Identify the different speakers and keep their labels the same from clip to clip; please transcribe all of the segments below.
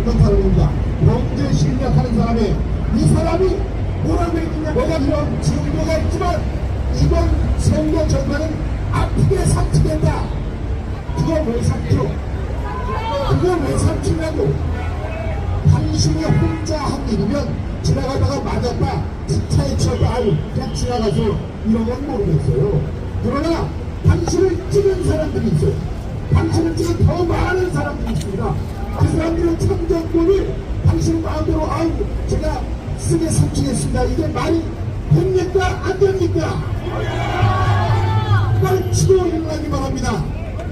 Speaker 1: 없는 사람입니다. 범죄 실력하는 사람이 이 사람이 뭐라고 했느냐. 내가 이런 증거가 있지만 이번 선거 결과는 아프게 삼키겠다. 그걸 왜 삼켜? 그걸 왜 삼키냐고. 당신이 혼자 한 일이면 지나가다가 맞았다, 차에 쳐도 아유 그냥 지나가서 이런 건 모르겠어요. 그러나 당신을 찍은 사람들이 있어요. 당신을 찍은 더 많은 사람들이 있습니다. 그 사람들은 참정권을 당신 마음대로 아유 제가 쓰게 삼키겠습니다. 이게 말이 됩니까? 안 됩니까? 빨치고 일어나기 바랍니다.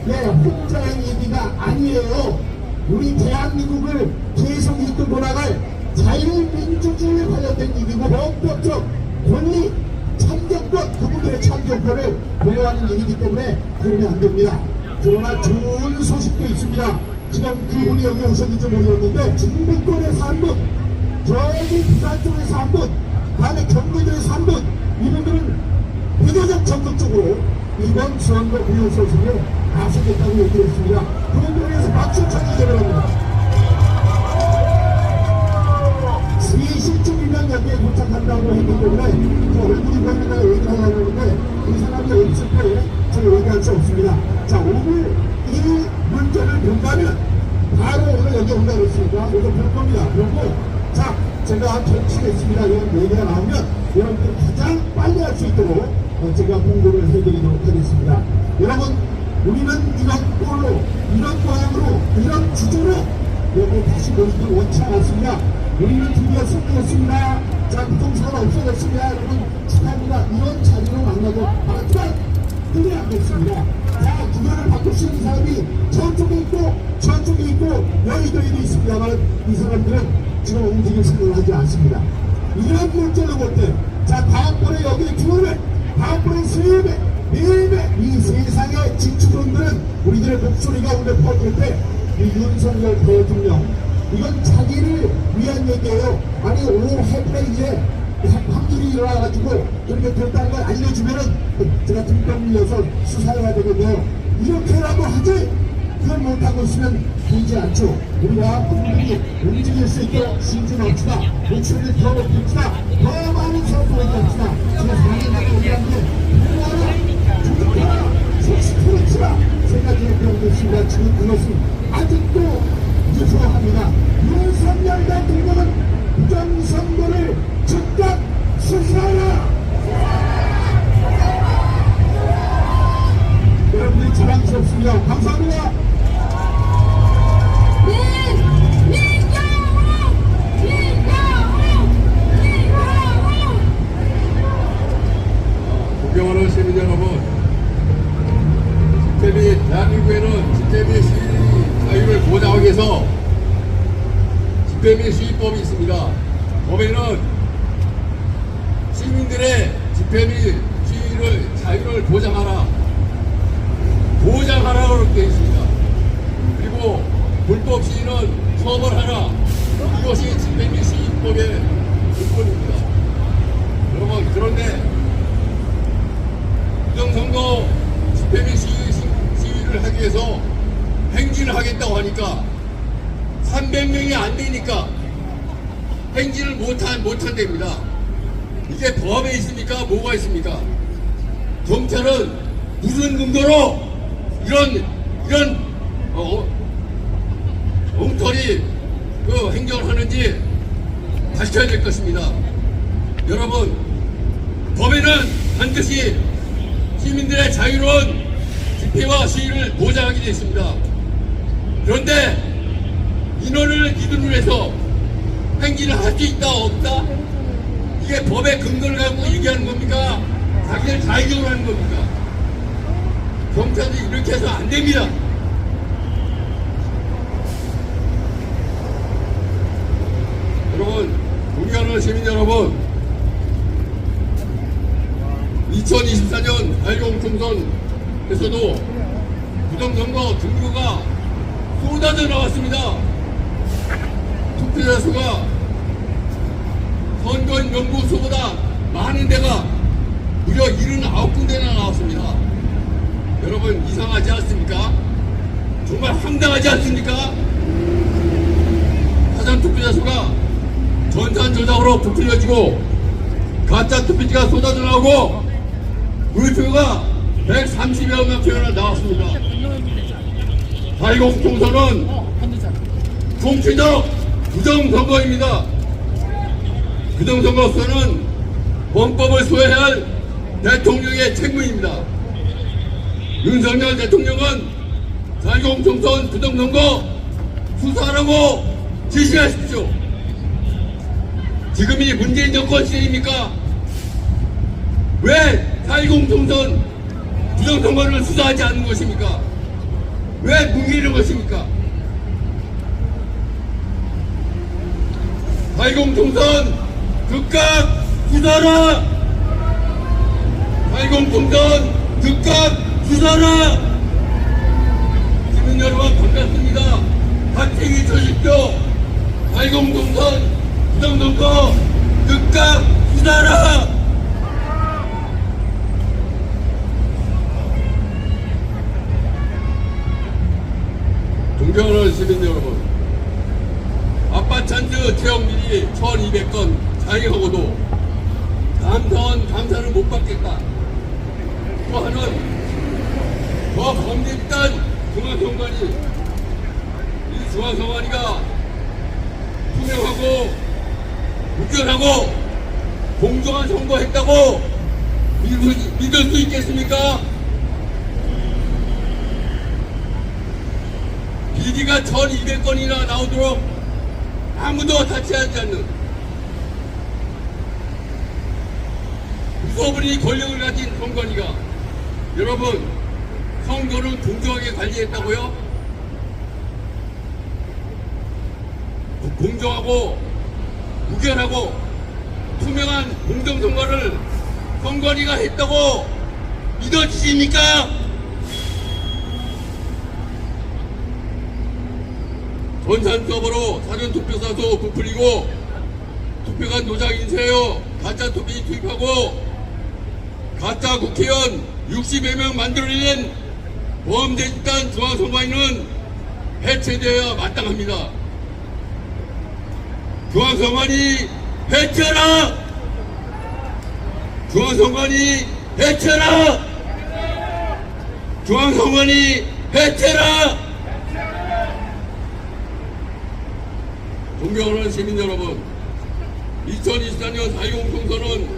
Speaker 1: 네, 혼자의 얘기가 아니에요. 우리 대한민국을 계속 이끌고 돌아갈 자유민주주의에 관련된 일이고 헌법적 권리, 참정권, 그분들의 참정권을 보호하는 일이기 때문에 그러면 안 됩니다. 그러나 좋은 소식도 있습니다. 지금 그분이 여기 오셨는지 모르겠는데 중부권에서 한 분, 저기 부산 쪽에서 한 분, 다음에 경기도에서 한 분, 이분들은 비교적 적극적으로 이번 선거 의원소식에 나서겠다고 얘기했습니다. 그분들을 위해서 박수 쳐주시기 바랍니다. 3시쯤이면 여기에 도착한다고 했기 때문에 저 얼굴이 보이면 얘기하려고 하는데 이 사람이 없을 때 제가 얘기할 수 없습니다. 자, 오늘 이 문제를 본다면 바로 오늘 여기 온다고 했으니까 오늘 볼 겁니다. 그리고 자, 제가 결치했습니다. 이런 얘기가 나오면 여러분들 가장 빨리 할 수 있도록 제가 공고를 해드리도록 하겠습니다. 여러분, 우리는 이런 꼴로, 이런 모양으로, 이런 주제로 여기 다시 모이길 원치 않았습니다. 우리는 드디어 승리했습니다. 자, 부동산은 없어졌습니다. 여러분 축하합니다. 이런 자리로 만나고 하지만 그게 안 됐습니다. 자, 구별을 바꿀 수 있는 사람이 저쪽에 있고 저쪽에 있고 여의도에도 있습니다만 이 사람들은 지금 움직일 생각을 하지 않습니다. 이런 문제를 볼 때, 자, 다음번에 여기 2배, 다음번에 3배, 4배, 이 세상의 진출원들은 우리들의 목소리가 오늘 퍼질 때 이 윤석열 대통령, 이건 자기를 위한 얘기예요. 아니, 오늘 해프레이에 확률이 일어나가지고 이렇게 됐다는 걸 알려주면은 제가 등병 밀려서 수사를 해야 되겠네요. 이렇게라도 하지, 그걸 못하고 있으면 되지 않죠. 우리가 국민이 움직일 수 있도록 신중합시다. 목소리를 더 높입시다. 더 많은 사람들을 얘기합시다. 제가 사랑하는 우리한테 우리나라 조직하라, 속시풀어치라 생각해 보겠습니다. 지금 그것은 아직도 유효합니다. 윤석열 대통령은 부정선거를 즉각 수사하라. 여러분들이 자랑스럽습니다. 감사합니다.
Speaker 2: 존경하는 시민 여러분, 대한민국에는 집회 시위 자유를 보장하기 위해서 집회 및 시위법이 있습니다. 법에는 시민들의 집회 및 시위를 자유를 보장하라고 되어 있습니다. 그리고 불법 시위는 처벌하라. 이것이 집회 및 시위법의 근본입니다. 여러분, 그런데 부정선거 집회 및 시위를 하기 위해서 행진을 하겠다고 하니까 300명이 안 되니까 행진을 못한답니다. 이게 법에 있습니까? 뭐가 있습니까? 경찰은 무슨 근거로 이런 엉터리 행정을 하는지 밝혀야 될 것입니다. 여러분, 법에는 반드시 시민들의 자유로운 집회와 시위를 보장하게 되어 있습니다. 그런데 인원을 기준으로 해서 행진을 할 수 있다 없다? 이게 법의 근거를 가지고 얘기하는 겁니까? 자기들 자의적으로 하는 겁니까? 경찰이 이렇게 해서 안 됩니다. 여러분, 존경하는 시민 여러분, 2024년 8.0 총선에서도 부정선거 증거가 쏟아져 나왔습니다. 투표자 수가 선거인명부소보다 많은 데가 무려 79군데나 나왔습니다. 여러분, 이상하지 않습니까? 정말 황당하지 않습니까? 사전 투표자 수가 전산 조작으로 부풀려지고 가짜 투표지가 쏟아져 나오고 의표가 130여만 표나 나왔습니다. 4.20 총선은 정치적 부정선거입니다. 부정선거로서는 헌법을 수호해야 할 대통령의 책무입니다. 윤석열 대통령은 4.20 총선 부정선거 수사하라고 지시하십시오. 지금이 문재인 정권 시대입니까? 왜 4.20 총선 부정선거를 수사하지 않는 것입니까? 왜 뭉개는 것입니까? 4.20 총선 즉각 수사라! 4.20 총선 즉각 수사라! 시민 여러분 반갑습니다. 같이 외쳐주십시오. 4.20 총선 부정선거 즉각 수사라! 존경하는 시민 여러분, 아빠 찬스 채용비리 1200건 자행하고도 감사원 감사를 못 받겠다. 또 하는 더 범죄단 중앙선관위, 이 중앙선관위가 투명하고 무결하고 공정한 선거했다고 믿을 수 있겠습니까? 비리가 1200건이나 나오도록 아무도 타치하지 않는 무소불위 권력을 가진 선관위가 여러분 선거를 공정하게 관리했다고요? 공정하고 무결하고 투명한 공정선거를 선관위가 했다고 믿어지십니까? 전산 서버로 사전투표사서 부풀리고 투표관 도장 인쇄하여 가짜 투표지 투입하고 가짜 국회의원 60여 명 만들어낸 범죄 집단 중앙선관위는 해체되어야 마땅합니다. 중앙선관위 해체하라! 중앙선관위 해체하라! 중앙선관위 해체하라! 존경하는 시민 여러분, 2024년 4.20 총선은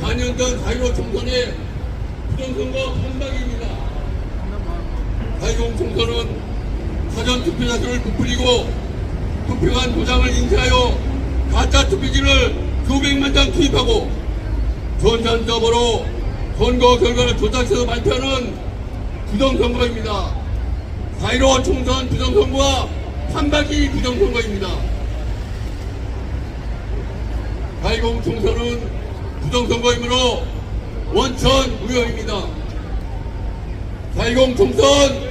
Speaker 2: 4년 전 4.15 총선의 부정선거 한방입니다. 4.20 총선은 사전투표자 수를 부풀리고 투표관 도장을 인쇄하여 가짜 투표지를 수백만 장 투입하고 전산 서버로 선거 결과를 조작해서 발표하는 부정선거입니다. 4.15 총선 부정선거와 한바퀴 부정선거입니다. 4.20 총선은 부정선거이므로 원천 무효입니다. 4.20 총선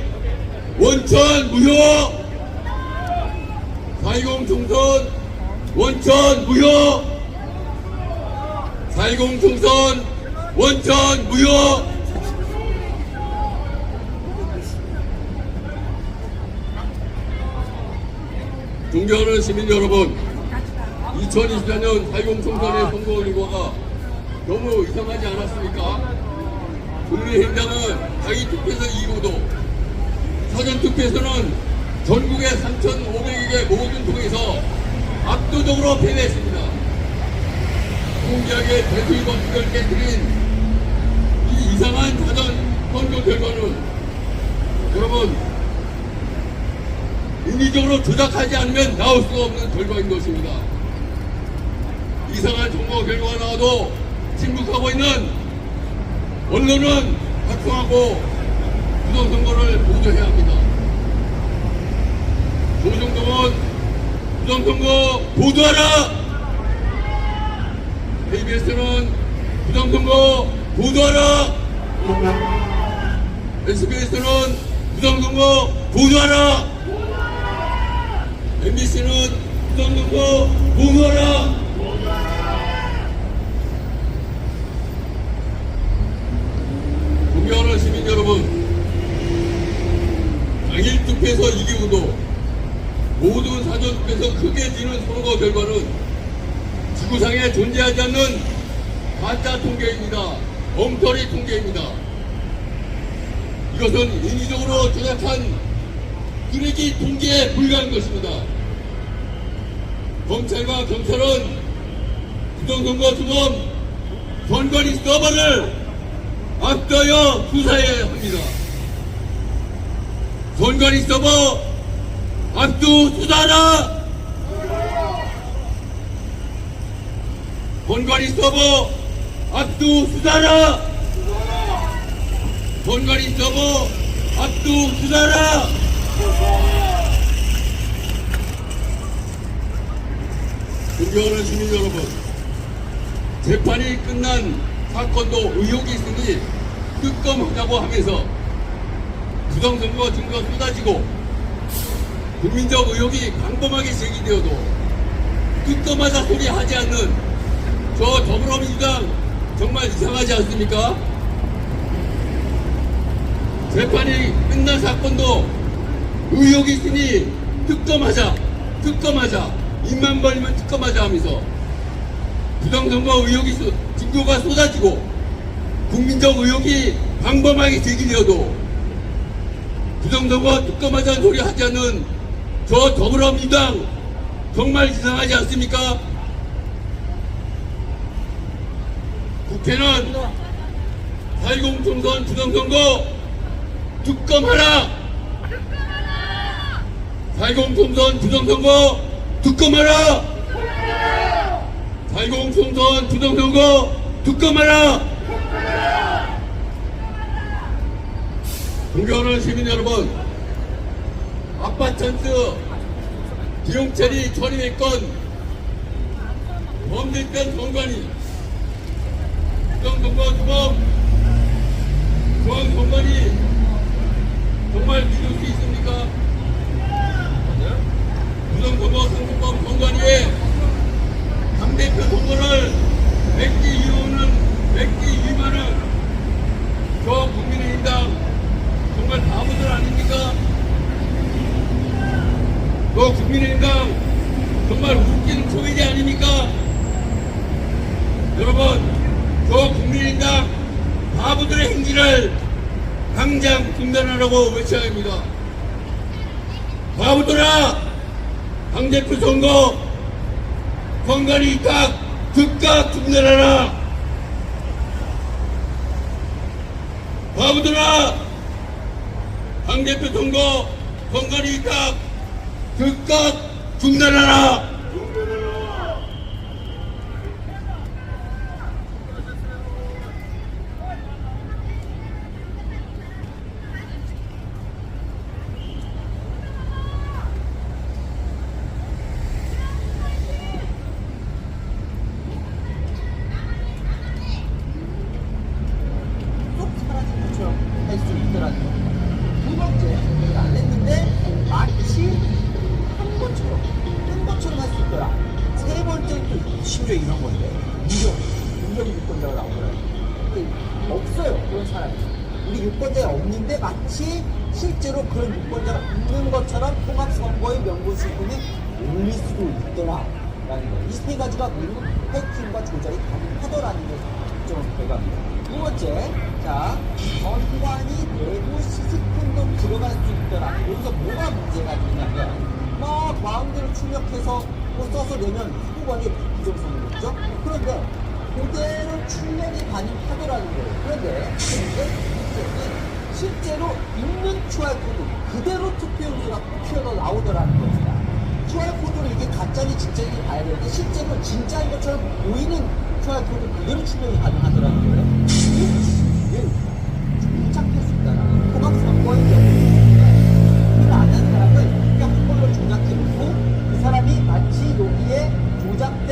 Speaker 2: 원천 무효! 4.20 총선 원천 무효! 4.20 총선 원천 무효! 존경하는 시민 여러분, 2024년 4.20 총선의 선거 결과가 너무 이상하지 않았습니까? 국민의힘당은 자기 투표에서 이기고도 사전투표에서는 전국의 3,500개 모든 통에서 압도적으로 패배했습니다. 공개하게 대수의 법칙을 깨뜨린 이 이상한 사전 선거 결과는 여러분 인위적으로 조작하지 않으면 나올 수가 없는 결과인 것입니다. 이상한 선거 결과가 나와도 침묵하고 있는 언론은 각성하고 부정선거를 보도해야 합니다. 조정동은 부정선거 보도하라! KBS는 부정선거 보도하라! SBS는 부정선거 보도하라! MBC는 부정선거 보도하라! 존경하는 시민 여러분, 당일 투표에서 이기고도 모든 사전 투표에서 크게 지는 선거 결과는 지구상에 존재하지 않는 가짜 통계입니다. 엉터리 통계입니다. 이것은 인위적으로 조작한 쓰레기 통계에 불과한 것입니다. 검찰과 경찰은 부정선거 주범 선관위 서버를 앞서여 수사해야 합니다. 선관위 서버 압수 수사하라! 선관위 서버 압수 수사하라! 선관위 서버 압수 수사하라! 존경하는 시민 여러분, 재판이 끝난 사건도 의혹이 있으니 특검하자고 하면서 부정선거 증거가 쏟아지고 국민적 의혹이 광범하게 제기되어도 특검하자 소리 하지 않는 저 더불어민주당 정말 이상하지 않습니까? 재판이 끝난 사건도 의혹이 있으니 특검하자 입만 벌리면 특검하자 하면서 부정선거 의혹이 증거가 쏟아지고 국민적 의혹이 광범하게 제기되어도 부정선거 특검하자는 소리 하지 않는 저 더불어민주당 정말 이상하지 않습니까? 국회는 4.10 총선 부정선거 특검하라! 4.10 총선 부정선거 특검하라! 4.10 총선 부정선거 특검하라! 존경하는 시민 여러분, 아빠찬스 비용 처리 처리했건 범죄권 선관위 부정선거 주범 중앙선관위 정말 믿을 수 있습니까? 부정선거 선거법 선관위에 당대표 선거를 맺기 위반은 저 국민의힘당 정말 바보들 아닙니까? 저 국민의힘당 정말 웃기는 초이지 아닙니까? 여러분, 저 국민의힘당 바보들의 행기를 당장 중단하라고 외쳐야 합니다. 바보들아! 당대표 선거 선관위 입각 즉각 중단하라! 바보들아! 당대표 선거 선관위 입각 즉각 중단하라!
Speaker 3: 쏙 사라진 것처럼 할 수 있더라는 겁니다. 두 번째, 이걸 안 했는데 마치 한 것처럼 할 수 있더라. 세 번째는 또 심지어 이런 건데 유령 유권자가 나오더라고요. 근데 없어요, 그런 사람이. 우리 유권자가 없는데 마치 실제로 그런 유권자가 있는 것처럼 통합선거의 명분수금이 올릴 수도 있더라 라는 거예요. 이 세 가지가 모두 해킹과 조작이 가능하더라는 게 특정 결과입니다. 두 번째, 자, 선관위 내부 시스템도 들어갈 수 있더라. 여기서 뭐가 문제가 되냐면, 막 마음대로 출력해서 뭐 써서 내면 후보관이 부정선거겠죠? 그런데 그대로 출력이 가능하더라는 거예요. 그런데 실제로 있는 QR코드 그대로 투표용지가 튀어서 나오더라는 겁니다. QR코드를 이게 가짜인지 진짜인지 봐야 되는데 실제로 진짜인 것처럼 보이는 QR코드 그대로 출력이 가능하더라는 거예요. 이게 착할 수 있다는 통합선거의 경우 안 하는 사람은 그냥 한 걸로 조작해놓고 그 사람이 마치 여기에 조작된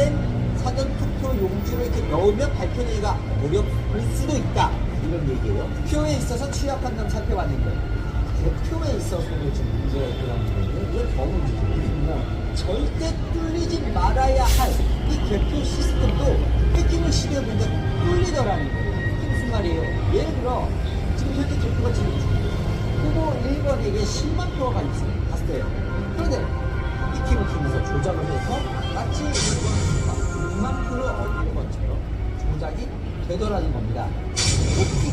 Speaker 3: 사전투표 용지를 이렇게 넣으면 발표내기가 어려울 수도 있다 이런 얘기예요. 투표에 있어서 취약한 점 살펴봤는데 개표에 있어서도 지금 문제가 있더라는 거예요. 이건 더 문제죠. 절대 뚫리지 말아야 할 이 개표 시스템도 해킹을 시도해보니까 뚫리더라는 거예요. 이게 무슨 말이에요? 예를 들어 지금 현재 개표가 지금 후보 1번에게 10만 표가 갔어요. 그런데 해킹을 통해서 조작을 해서 마치 이만큼을 얻는 것처럼 조작이 되더라는 겁니다. 해킹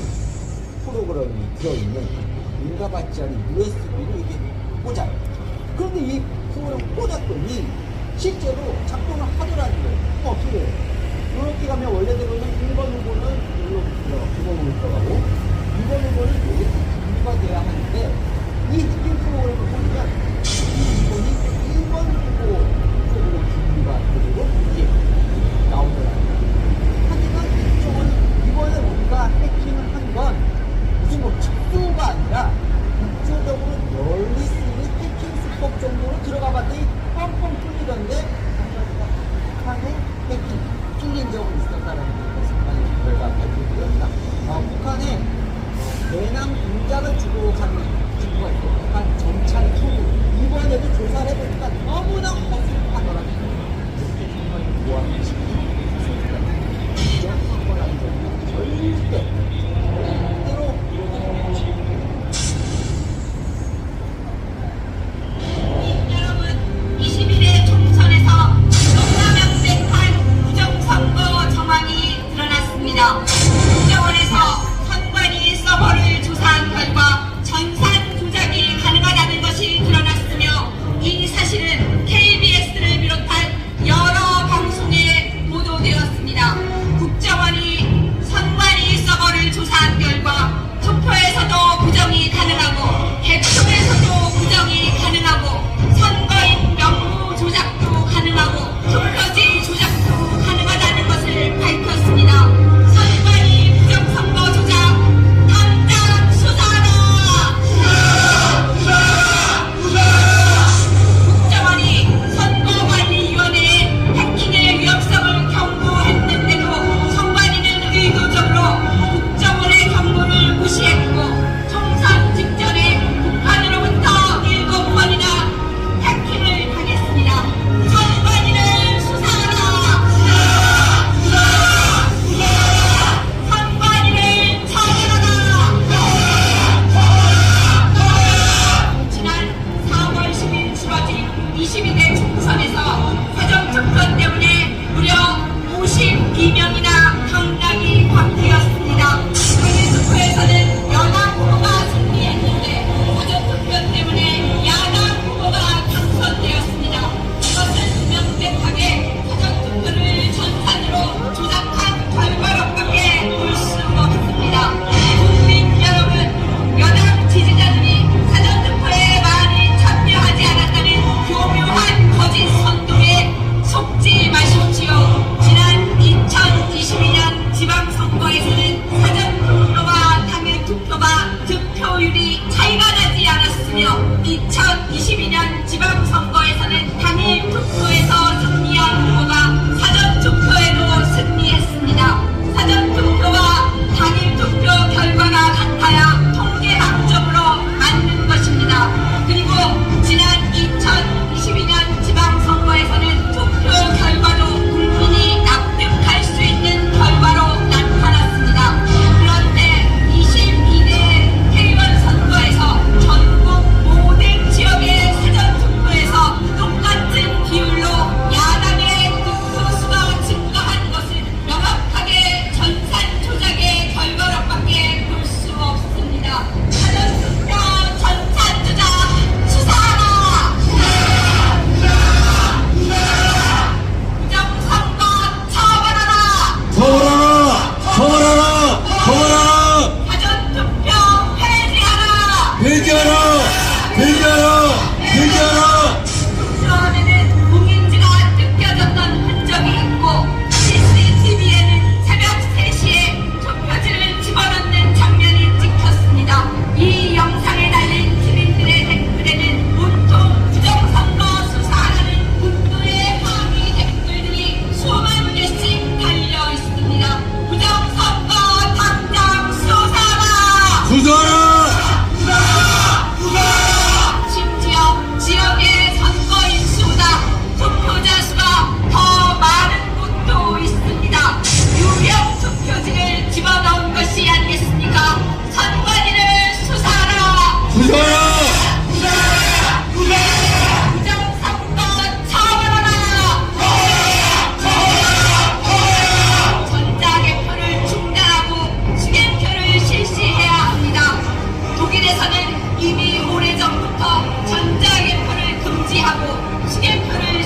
Speaker 3: 프로그램이 들어있는 인가받지 않은 USB를 이게 꽂아요. 그런데 이 프로그램 꽂았더니 실제로 작동을 하더라는 거예요. 어떻게 해요? 이렇게 가면 원래대로는 1번 후보는 여기로 기본으로 들어가고 2번 후보는 여기 분류가 돼야 하는데 이 해킹 프로그램을 보면 이 2번이 1번 후보 쪽으로 분류가 되고 이게 나오더라고요. 하지만 이쪽은 이번에 우리가 해킹을 한 건 무슨 뭐 특수가 아니라 국제적으로 널리 쓰이는 해킹 수법 정도로 들어가 봤더니 뻥뻥 뚫리던데 북한의 해킹 뚫린 적은 있었다라는 것을 결과 발표되었다. 북한에 대남 공작을 주고 가는 친구가 있고 북한 정찰 통로 이번에도 조사를 해보니까 너무나 거슬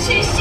Speaker 4: 실시